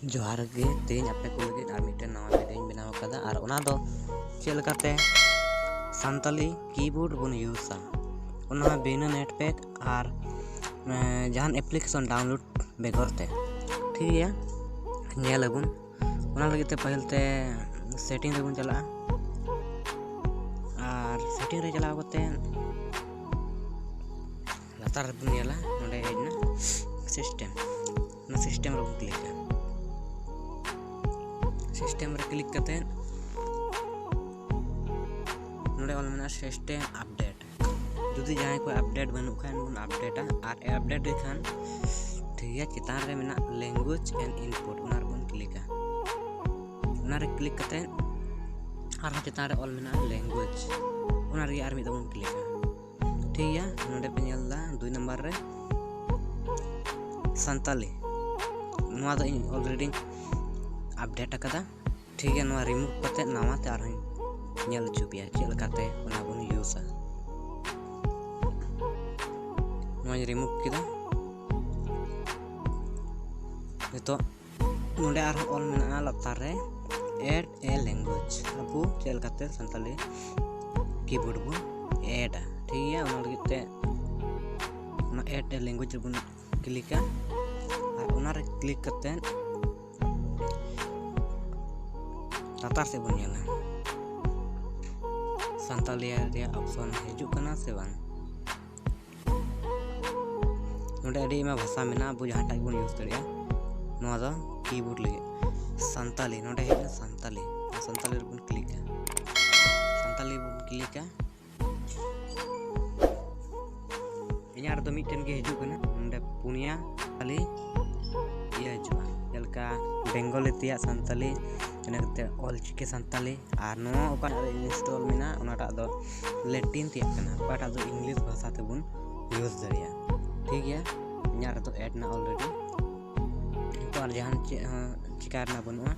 जोहार गे तेज आपे को लगे और मिट्टे नवा वीडियो बनाव कदा और ओना दो चेल करते संताली कीबोर्ड बन यूज़ा ओना बिना नेट पैक और जहां एप्लीकेशन डाउनलोड बेगरते ठीक है नेलबन ओना लगते पहलते सेटिंग रे बन चला और सेटिंग रे चला करते लातार बन नेला नोडे हेजना सिस्टम रे क्लिक सिस्टम रे क्लिक करते नोडे ऑल मेना सिस्टम अपडेट जुदी जहां कोई अपडेट बनू खान बन अपडेटा और अपडेट खान ठीक है चितान रे मेना लैंग्वेज एंड इनपुट ओना रे बन क्लिका ओना रे क्लिक करते और चितान रे ऑल मेना लैंग्वेज ओना रे आर मिदा बन क्लिका ठीक है नोडे पे नेलदा 2 नंबर रे संताली नोआ दो इन ऑलरेडी अपडेट अकदा ठीक है नोआ रिमूव करते नवा ते आर नेल चुपिया चेल करते ओना बन यूज़ा नोआ रिमूव किदा तो नोडे आर ऑल मेना लातार रे ऐड ए लैंग्वेज अबू चेल करते संताली कीबोर्ड बन ऐड ठीक है ओना लगते ओना ऐड ए लैंग्वेज बन क्लिका और ओना रे क्लिक करते लातार से बन नेला संताली रे ऑप्शन हिजु कना से बांग नोडे अडी मा भाषा मेना अबू जहां टाइप बन यूज दरिया नोआ दो कीबोर्ड लगे संताली नोडे हेना संताली रे बन क्लिका संताली बन क्लिका इनार दो मिटन के हिजु कना नोडे पुनिया खाली ये जुआ जलका बेंगली तिया संताली इनकते ऑलचिकी संताली और नो ओका इंस्टॉल मेना ओनाटा दो लैटिन तिया कना ओकाटा दो इंग्लिश भाषा ते बन यूज दरिया ठीक है इनार तो ऐड ना ऑलरेडी तो और जहां चिकार ना बनवा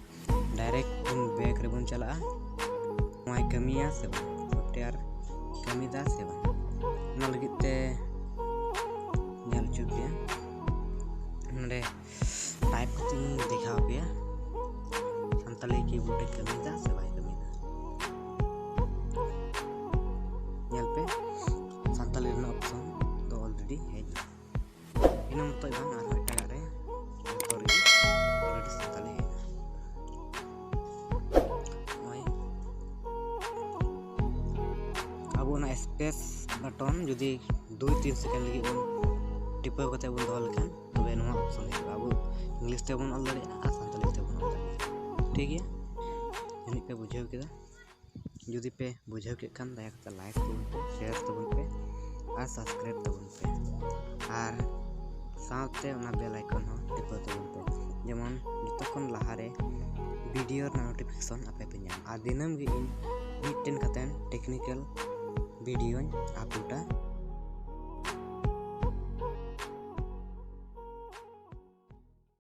डायरेक्ट बन बैक रे बन चला मोय कमिया से सॉफ्टवेयर कमीदा से ना लगते नेल चुकिया नोडे टाइप करते दिखाओ पिया संताली कीबोर्ड कमीदा से भाई कमीदा नेल पे संताली रे ऑप्शन तो ऑलरेडी है इन मत बांग आर एटा रे ऑलरेडी संताली है ओय अब ना स्पेस बटन जदी 2-3 सेकंड लगी बन टिपा करते बन दो लेकिन तबे नो ऑप्शन है अब इंग्लिश ते बन ऑल दरिया आ संताली ते बन ऑल दरिया ठीक है यानी पे बुझाव केदा जुदी पे बुझाव के खान दया करते लाइक तबन पे शेयर तबन पे और सब्सक्राइब तबन पे और साथे ओना बेल आइकन हो टिपा तबन पे जेमन जतखन लहारे वीडियो नोटिफिकेशन आपे पे नाम आ दिनम गे इन मिटन कतेन टेक्निकल वीडियो अपलोड